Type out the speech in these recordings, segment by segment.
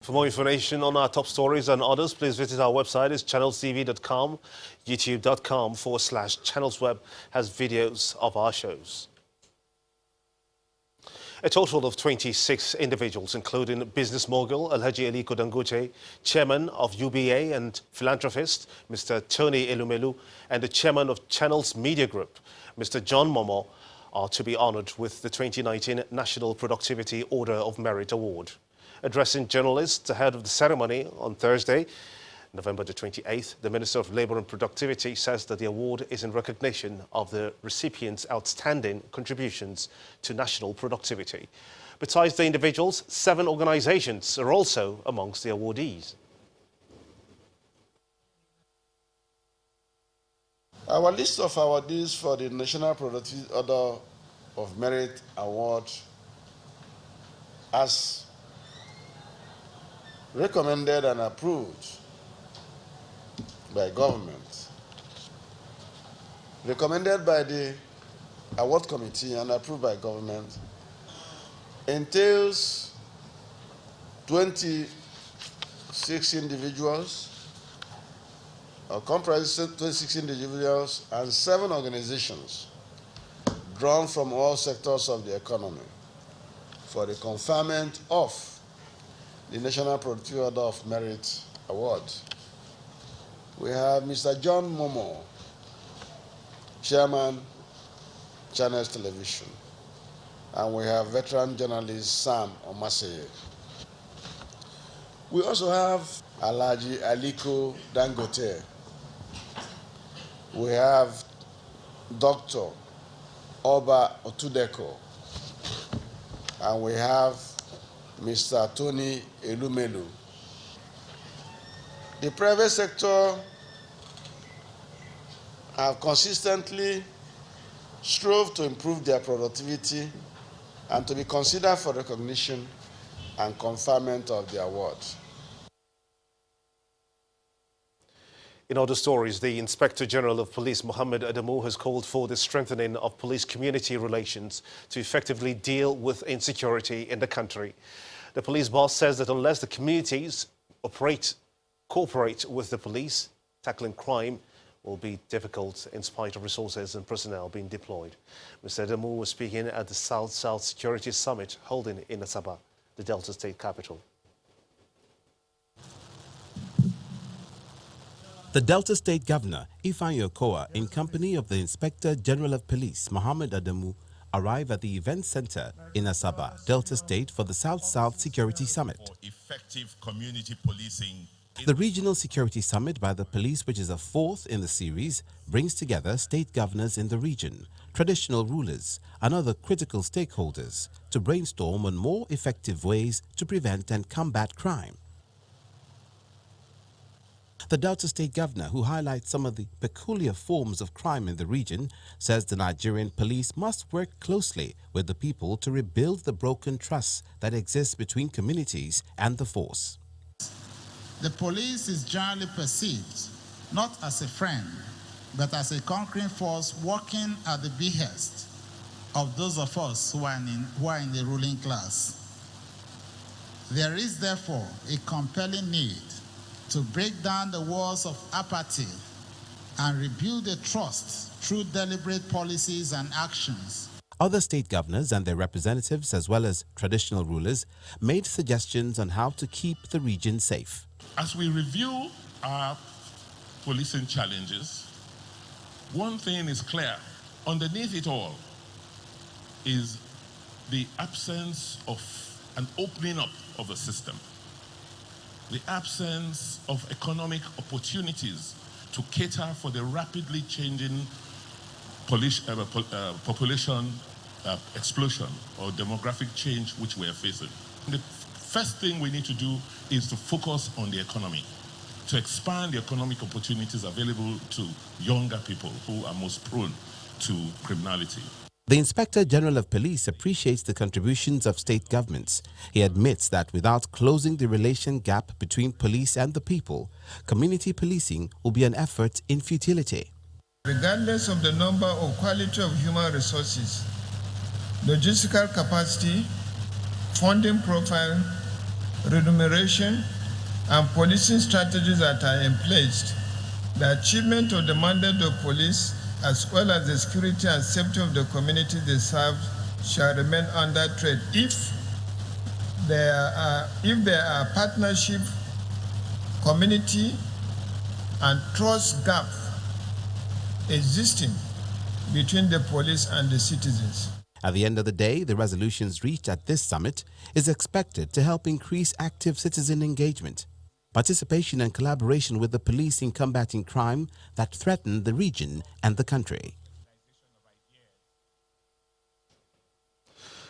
For more information on our top stories and others, please visit our website. It's channelstv.com. youtube.com/channelsweb has videos of our shows. A total of 26 individuals, including business mogul Alhaji Aliko Dangote, chairman of UBA and philanthropist Mr. Tony Elumelu, and the chairman of Channels Media Group, Mr. John Momoh, are to be honored with the 2019 National Productivity Order of Merit Award. Addressing journalists ahead of the ceremony on Thursday, November the 28th, the Minister of Labour and Productivity says that the award is in recognition of the recipients' outstanding contributions to national productivity. Besides the individuals, 7 organisations are also amongst the awardees. Our list of awardees for the National Productivity Order of Merit Award, as recommended and approved by government, recommended by the award committee and approved by government, entails 26 individuals, or comprises 26 individuals and 7 organizations drawn from all sectors of the economy for the conferment of the National Productivity Order of Merit Award. We have Mr. John Momoh, Chairman, Channels Television, and we have veteran journalist Sam Omaseye. We also have Alhaji Aliko Dangote. We have Dr. Oba Otudeko, and we have Mr. Tony Elumelu. The private sector have consistently strove to improve their productivity and to be considered for recognition and conferment of the award. In other stories, the Inspector General of Police, Mohammed Adamu, has called for the strengthening of police-community relations to effectively deal with insecurity in the country. The police boss says that unless the communities cooperate with the police, tackling crime will be difficult in spite of resources and personnel being deployed. Mr. Adamu was speaking at the South-South Security Summit holding in Asaba, the Delta State capital. The Delta State Governor, Ifeanyi Okowa, in company of the Inspector General of Police, Mohammed Adamu, arrive at the event center in Asaba, Delta State, for the South-South Security Summit. Effective community policing. The Regional Security Summit by the police, which is the 4th in the series, brings together state governors in the region, traditional rulers, and other critical stakeholders to brainstorm on more effective ways to prevent and combat crime. The Delta State Governor, who highlights some of the peculiar forms of crime in the region, says the Nigerian police must work closely with the people to rebuild the broken trust that exists between communities and the force. The police is generally perceived not as a friend, but as a conquering force working at the behest of those of us who are in the ruling class. There is therefore a compelling need to break down the walls of apathy and rebuild the trust through deliberate policies and actions. Other state governors and their representatives, as well as traditional rulers, made suggestions on how to keep the region safe. As we review our policing challenges, one thing is clear. Underneath it all is the absence of an opening up of the system, the absence of economic opportunities to cater for the rapidly changing population explosion or demographic change which we are facing. The first thing we need to do is to focus on the economy, to expand the economic opportunities available to younger people who are most prone to criminality. The Inspector General of Police appreciates the contributions of state governments. He admits that without closing the relation gap between police and the people, community policing will be an effort in futility. Regardless of the number or quality of human resources, logistical capacity, funding profile, remuneration, and policing strategies that are in place, the achievement of the mandate of police, as well as the security and safety of the community they serve, shall remain under threat if there are partnership, community, and trust gap existing between the police and the citizens. At the end of the day, the resolutions reached at this summit is expected to help increase active citizen engagement, participation and collaboration with the police in combating crime that threaten the region and the country.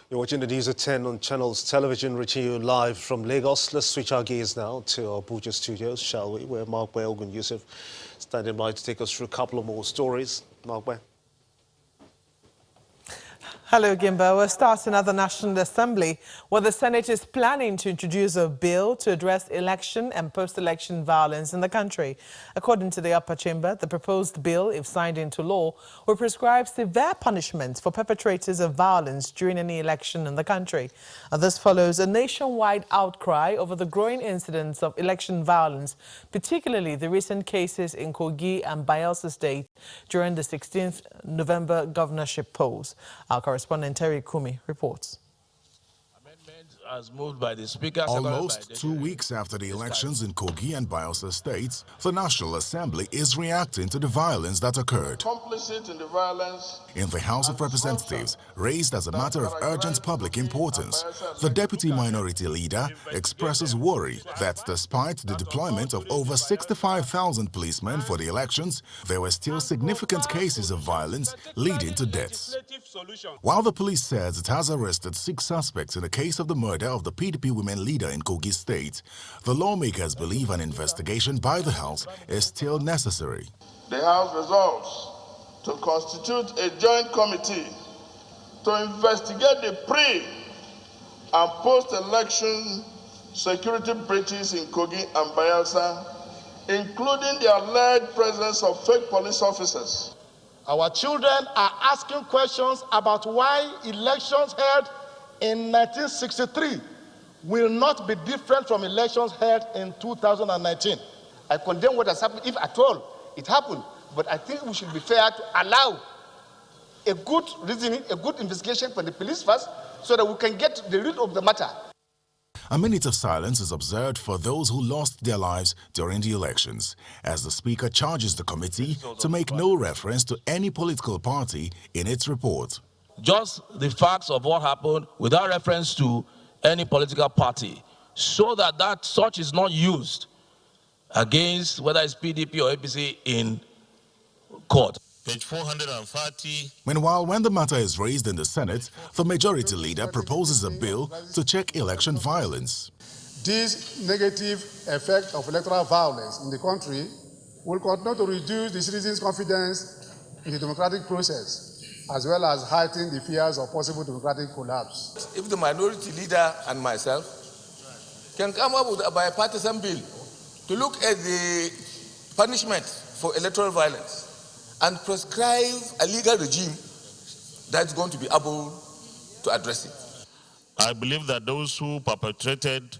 You're watching the news at 10 on Channels Television, reaching you live from Lagos. Let's switch our gears now to our Abuja studios, shall we? Where Mark Ogun Yusuf standing by to take us through a couple of more stories. Mark. Hello, Gimba. We're starting at the National Assembly, where the Senate is planning to introduce a bill to address election and post-election violence in the country. According to the upper chamber, the proposed bill, if signed into law, will prescribe severe punishments for perpetrators of violence during any election in the country. This follows a nationwide outcry over the growing incidents of election violence, particularly the recent cases in Kogi and Bayelsa State during the 16th November governorship polls. Our correspondent Terry Kumi reports. As moved by the Speaker. Almost 2 weeks after the elections in Kogi and Bayelsa states, the National Assembly is reacting to the violence that occurred. Complicit in the violence In the House of Representatives, raised as a matter of urgent public importance, the Deputy Minority Leader expresses worry that despite the deployment of over 65,000 policemen for the elections, there were still significant cases of violence leading to deaths. While the police says it has arrested 6 suspects in the case of the murder of the PDP women leader in Kogi State, the lawmakers believe an investigation by the House is still necessary. The House resolves to constitute a joint committee to investigate the pre- and post-election security breaches in Kogi and Bayelsa, including the alleged presence of fake police officers. Our children are asking questions about why elections held in 1963 will not be different from elections held in 2019. I condemn what has happened, if at all it happened, but I think we should be fair to allow a good reasoning, a good investigation from the police first, so that we can get to the root of the matter. A minute of silence is observed for those who lost their lives during the elections, as the Speaker charges the committee to make no reference to any political party in its report. Just the facts of what happened without reference to any political party, so that such is not used against whether it's PDP or APC in court. Page 430. Meanwhile, when the matter is raised in the Senate, the Majority Leader proposes a bill to check election violence. This negative effect of electoral violence in the country will continue to reduce the citizens' confidence in the democratic process, as well as heighten the fears of possible democratic collapse. If the Minority Leader and myself can come up with a bipartisan bill to look at the punishment for electoral violence and prescribe a legal regime that's going to be able to address it. I believe that those who perpetrated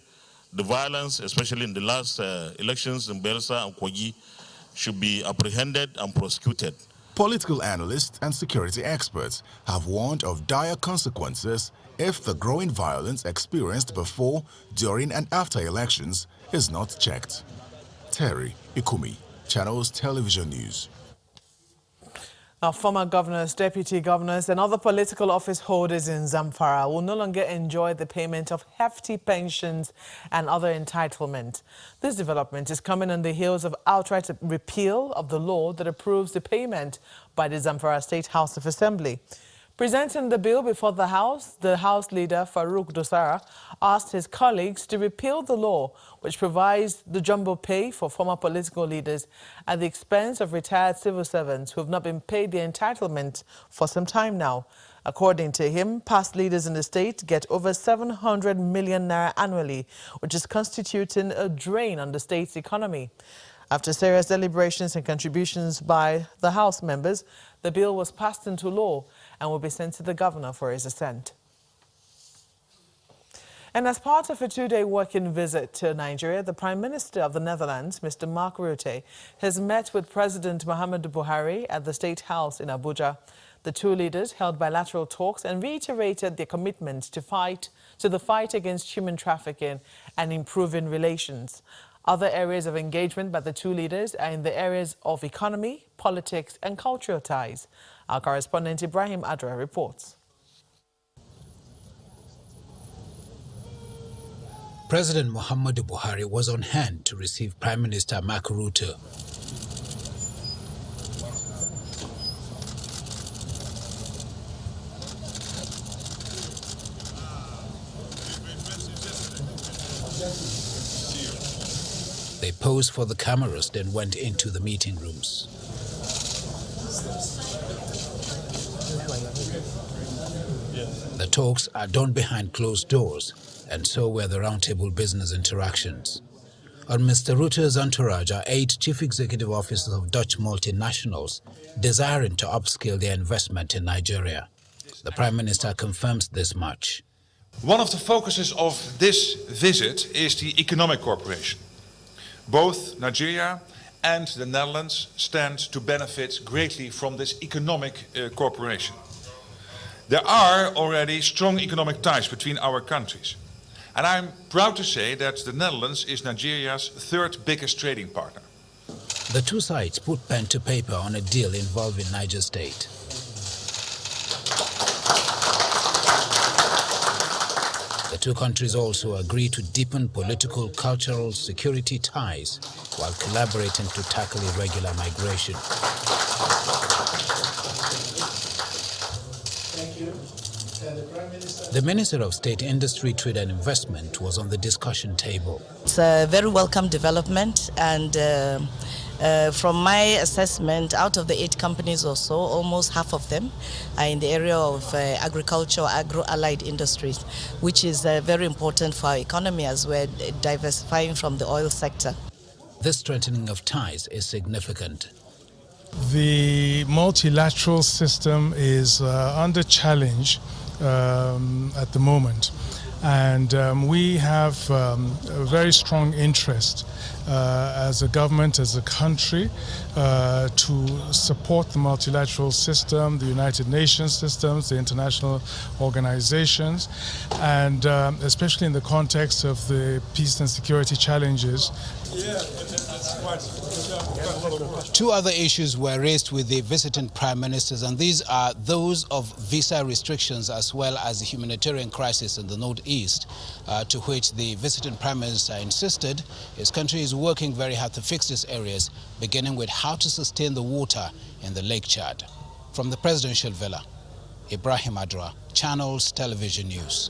the violence, especially in the last elections in Bayelsa and Kogi, should be apprehended and prosecuted. Political analysts and security experts have warned of dire consequences if the growing violence experienced before, during and after elections is not checked. Terry Ikumi, Channels Television News. Now, former governors, deputy governors and other political office holders in Zamfara will no longer enjoy the payment of hefty pensions and other entitlements. This development is coming on the heels of outright repeal of the law that approves the payment by the Zamfara State House of Assembly. Presenting the bill before the House leader, Farouk Dosara, asked his colleagues to repeal the law which provides the jumbo pay for former political leaders at the expense of retired civil servants who have not been paid their entitlement for some time now. According to him, past leaders in the state get over 700 million naira annually, which is constituting a drain on the state's economy. After serious deliberations and contributions by the House members, the bill was passed into law and will be sent to the governor for his assent. And as part of a two-day working visit to Nigeria, the Prime Minister of the Netherlands, Mr. Mark Rutte, has met with President Muhammadu Buhari at the State House in Abuja. The two leaders held bilateral talks and reiterated their commitment to the fight against human trafficking and improving relations. Other areas of engagement by the two leaders are in the areas of economy, politics and cultural ties. Our correspondent Ibrahim Adra reports. President Muhammadu Buhari was on hand to receive Prime Minister Mark Rutte. They posed for the cameras, then went into the meeting rooms. The talks are done behind closed doors, and so were the roundtable business interactions. On Mr. Rutte's entourage are 8 chief executive officers of Dutch multinationals desiring to upscale their investment in Nigeria. The Prime Minister confirms this much. One of the focuses of this visit is the economic cooperation. Both Nigeria and the Netherlands stand to benefit greatly from this economic cooperation. There are already strong economic ties between our countries. And I'm proud to say that the Netherlands is Nigeria's 3rd biggest trading partner. The two sides put pen to paper on a deal involving Niger State. The two countries also agreed to deepen political, cultural, security ties while collaborating to tackle irregular migration. Thank you. The Minister of State Industry, Trade and Investment was on the discussion table. It's a very welcome development, and from my assessment, out of the 8 companies or so, almost half of them are in the area of agriculture, agro-allied industries, which is very important for our economy as we're diversifying from the oil sector. This strengthening of ties is significant. The multilateral system is under challenge at the moment, and we have a very strong interest as a government, as a country, to support the multilateral system, the United Nations systems, the international organizations, and especially in the context of the peace and security challenges. Two other issues were raised with the visiting prime ministers, and these are those of visa restrictions as well as the humanitarian crisis in the northeast, to which the visiting prime minister insisted his country is working very hard to fix these areas, beginning with how to sustain the water in the Lake Chad. From the presidential villa, Ibrahim Adra, Channels Television News.